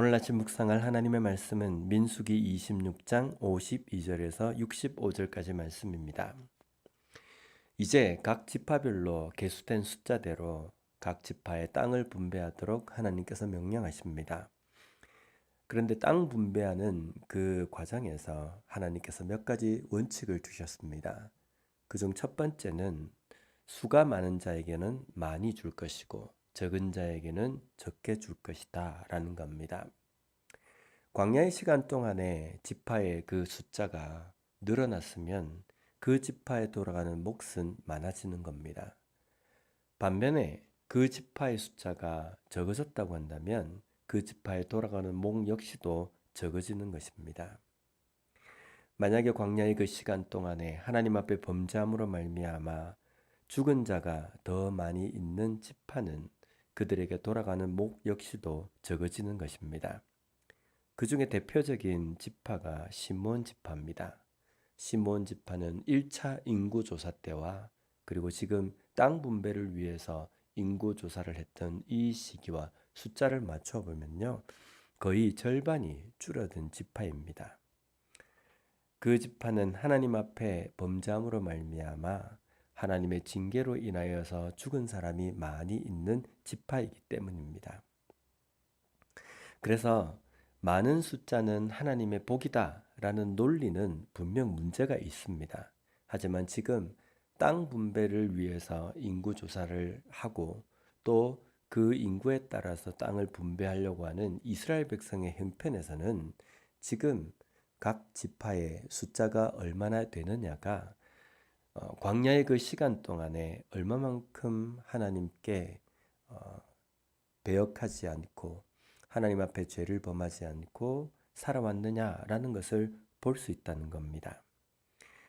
오늘 아침 묵상할 하나님의 말씀은 민수기 26장 52절에서 65절까지 말씀입니다. 이제 각 지파별로 계수된 숫자대로 각 지파의 땅을 분배하도록 하나님께서 명령하십니다. 그런데 땅 분배하는 그 과정에서 하나님께서 몇 가지 원칙을 주셨습니다. 그중 첫 번째는 수가 많은 자에게는 많이 줄 것이고 적은 자에게는 적게 줄 것이다 라는 겁니다. 광야의 시간 동안에 지파의 그 숫자가 늘어났으면 그 지파에 돌아가는 몫은 많아지는 겁니다. 반면에 그 지파의 숫자가 적어졌다고 한다면 그 지파에 돌아가는 목 역시도 적어지는 것입니다. 만약에 광야의 그 시간 동안에 하나님 앞에 범죄함으로 말미암아 죽은 자가 더 많이 있는 지파는 그들에게 돌아가는 목 역시도 적어지는 것입니다. 그 중에 대표적인 지파가 시므온 지파입니다. 시므온 지파는 1차 인구조사 때와 그리고 지금 땅 분배를 위해서 인구조사를 했던 이 시기와 숫자를 맞춰 보면요, 거의 절반이 줄어든 지파입니다. 그 지파는 하나님 앞에 범죄함으로 말미암아 하나님의 징계로 인하여서 죽은 사람이 많이 있는 지파이기 때문입니다. 그래서 많은 숫자는 하나님의 복이다 라는 논리는 분명 문제가 있습니다. 하지만 지금 땅 분배를 위해서 인구 조사를 하고 또 그 인구에 따라서 땅을 분배하려고 하는 이스라엘 백성의 형편에서는 지금 각 지파의 숫자가 얼마나 되느냐가 광야의 그 시간 동안에 얼마만큼 하나님께 배역하지 않고 하나님 앞에 죄를 범하지 않고 살아왔느냐라는 것을 볼 수 있다는 겁니다.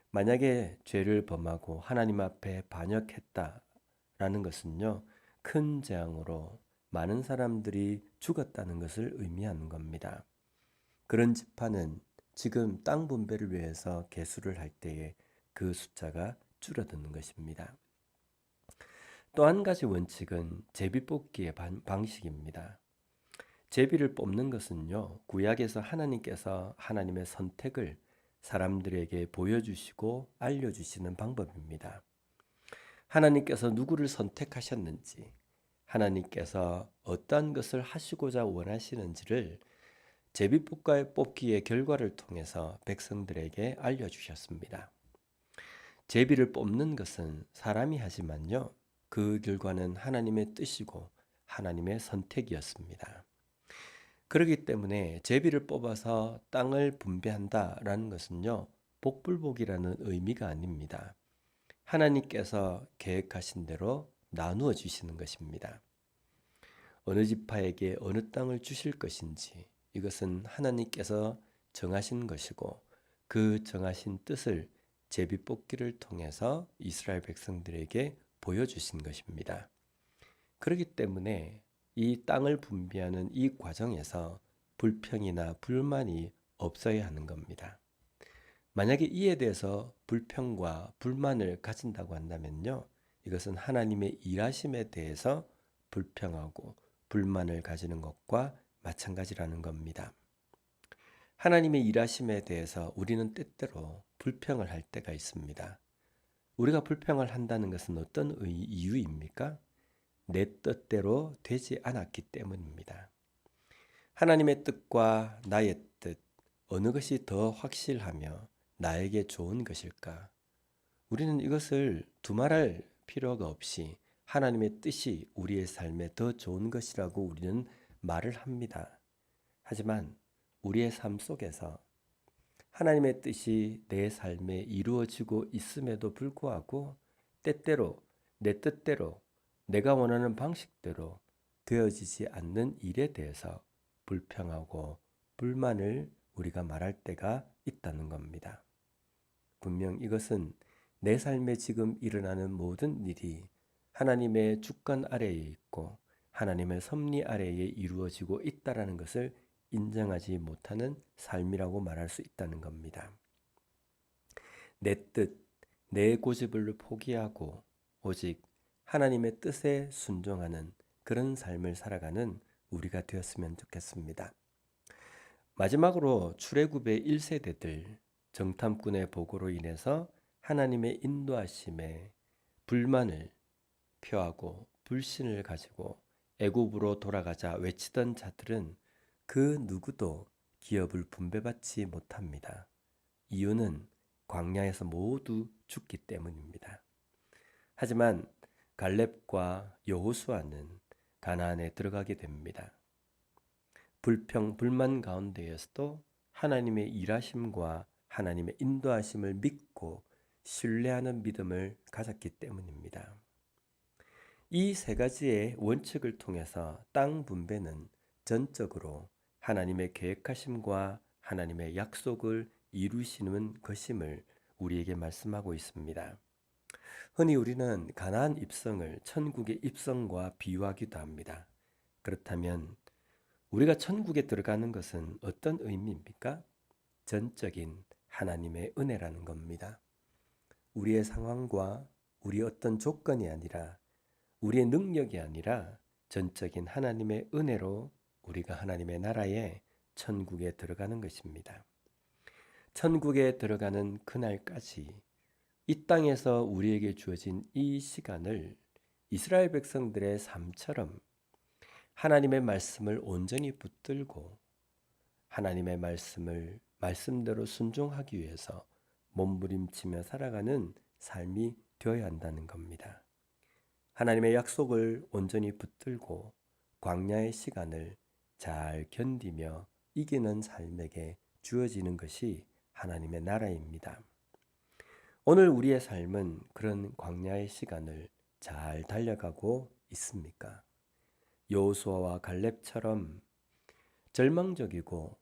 만약에 죄를 범하고 하나님 앞에 반역했다라는 것은요, 큰 재앙으로 많은 사람들이 죽었다는 것을 의미하는 겁니다. 그런 지파는 지금 땅 분배를 위해서 계수를 할 때에 그 숫자가 줄어드는 것입니다. 또 한 가지 원칙은 제비뽑기의 방식입니다. 제비를 뽑는 것은요, 구약에서 하나님께서 하나님의 선택을 사람들에게 보여주시고 알려주시는 방법입니다. 하나님께서 누구를 선택하셨는지, 하나님께서 어떠한 것을 하시고자 원하시는지를 제비뽑기의 결과를 통해서 백성들에게 알려주셨습니다. 제비를 뽑는 것은 사람이 하지만요, 그 결과는 하나님의 뜻이고 하나님의 선택이었습니다. 그렇기 때문에 제비를 뽑아서 땅을 분배한다라는 것은요, 복불복이라는 의미가 아닙니다. 하나님께서 계획하신 대로 나누어 주시는 것입니다. 어느 지파에게 어느 땅을 주실 것인지 이것은 하나님께서 정하신 것이고 그 정하신 뜻을 제비뽑기를 통해서 이스라엘 백성들에게 보여주신 것입니다. 그렇기 때문에 이 땅을 분배하는 이 과정에서 불평이나 불만이 없어야 하는 겁니다. 만약에 이에 대해서 불평과 불만을 가진다고 한다면요, 이것은 하나님의 일하심에 대해서 불평하고 불만을 가지는 것과 마찬가지라는 겁니다. 하나님의 일하심에 대해서 우리는 때때로 불평을 할 때가 있습니다. 우리가 불평을 한다는 것은 어떤 이유입니까? 내 뜻대로 되지 않았기 때문입니다. 하나님의 뜻과 나의 뜻, 어느 것이 더 확실하며 나에게 좋은 것일까? 우리는 이것을 두말할 필요가 없이 하나님의 뜻이 우리의 삶에 더 좋은 것이라고 우리는 말을 합니다. 하지만 우리의 삶 속에서 하나님의 뜻이 내 삶에 이루어지고 있음에도 불구하고 때때로 내 뜻대로 내가 원하는 방식대로 되어지지 않는 일에 대해서 불평하고 불만을 우리가 말할 때가 있다는 겁니다. 분명 이것은 내 삶에 지금 일어나는 모든 일이 하나님의 주권 아래에 있고 하나님의 섭리 아래에 이루어지고 있다는 것을 인정하지 못하는 삶이라고 말할 수 있다는 겁니다. 내 뜻, 내 고집을 포기하고 오직 하나님의 뜻에 순종하는 그런 삶을 살아가는 우리가 되었으면 좋겠습니다. 마지막으로 출애굽의 1세대들 정탐꾼의 보고로 인해서 하나님의 인도하심에 불만을 표하고 불신을 가지고 애굽으로 돌아가자 외치던 자들은 그 누구도 기업을 분배받지 못합니다. 이유는 광야에서 모두 죽기 때문입니다. 하지만 갈렙과 여호수아는 가나안에 들어가게 됩니다. 불만 가운데에서도 하나님의 일하심과 하나님의 인도하심을 믿고 신뢰하는 믿음을 가졌기 때문입니다. 이 세 가지의 원칙을 통해서 땅 분배는 전적으로 하나님의 계획하심과 하나님의 약속을 이루시는 것임을 우리에게 말씀하고 있습니다. 흔히 우리는 가나안 입성을 천국의 입성과 비유하기도 합니다. 그렇다면 우리가 천국에 들어가는 것은 어떤 의미입니까? 전적인 하나님의 은혜라는 겁니다. 우리의 상황과 우리의 어떤 조건이 아니라 우리의 능력이 아니라 전적인 하나님의 은혜로 우리가 하나님의 나라에 천국에 들어가는 것입니다. 천국에 들어가는 그날까지 이 땅에서 우리에게 주어진 이 시간을 이스라엘 백성들의 삶처럼 하나님의 말씀을 온전히 붙들고 하나님의 말씀을 말씀대로 순종하기 위해서 몸부림치며 살아가는 삶이 되어야 한다는 겁니다. 하나님의 약속을 온전히 붙들고 광야의 시간을 잘 견디며 이기는 삶에게 주어지는 것이 하나님의 나라입니다. 오늘 우리의 삶은 그런 광야의 시간을 잘 달려가고 있습니까? 여호수아와 갈렙처럼 절망적이고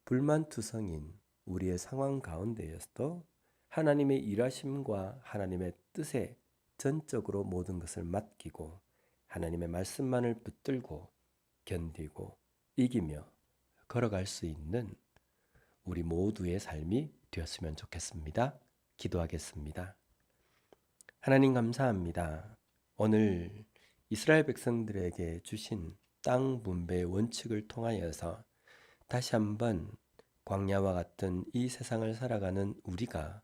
불만투성인 우리의 상황 가운데에서도 하나님의 일하심과 하나님의 뜻에 전적으로 모든 것을 맡기고 하나님의 말씀만을 붙들고 견디고 이기며 걸어갈 수 있는 우리 모두의 삶이 되었으면 좋겠습니다. 기도하겠습니다. 하나님 감사합니다. 오늘 이스라엘 백성들에게 주신 땅 분배의 원칙을 통하여서 다시 한번 광야와 같은 이 세상을 살아가는 우리가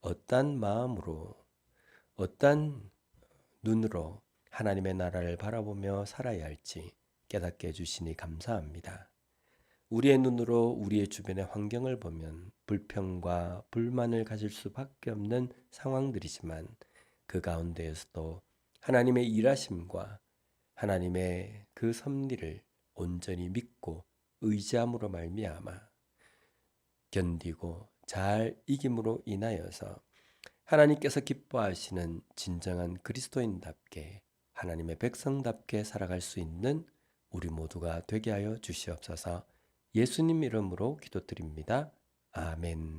어떤 마음으로 어떤 눈으로 하나님의 나라를 바라보며 살아야 할지 깨닫게 해주시니 감사합니다. 우리의 눈으로 우리의 주변의 환경을 보면 불평과 불만을 가질 수밖에 없는 상황들이지만 그 가운데에서도 하나님의 일하심과 하나님의 그 섭리를 온전히 믿고 의지함으로 말미암아 견디고 잘 이김으로 인하여서 하나님께서 기뻐하시는 진정한 그리스도인답게 하나님의 백성답게 살아갈 수 있는 우리 모두가 되게 하여 주시옵소서. 예수님 이름으로 기도드립니다. 아멘.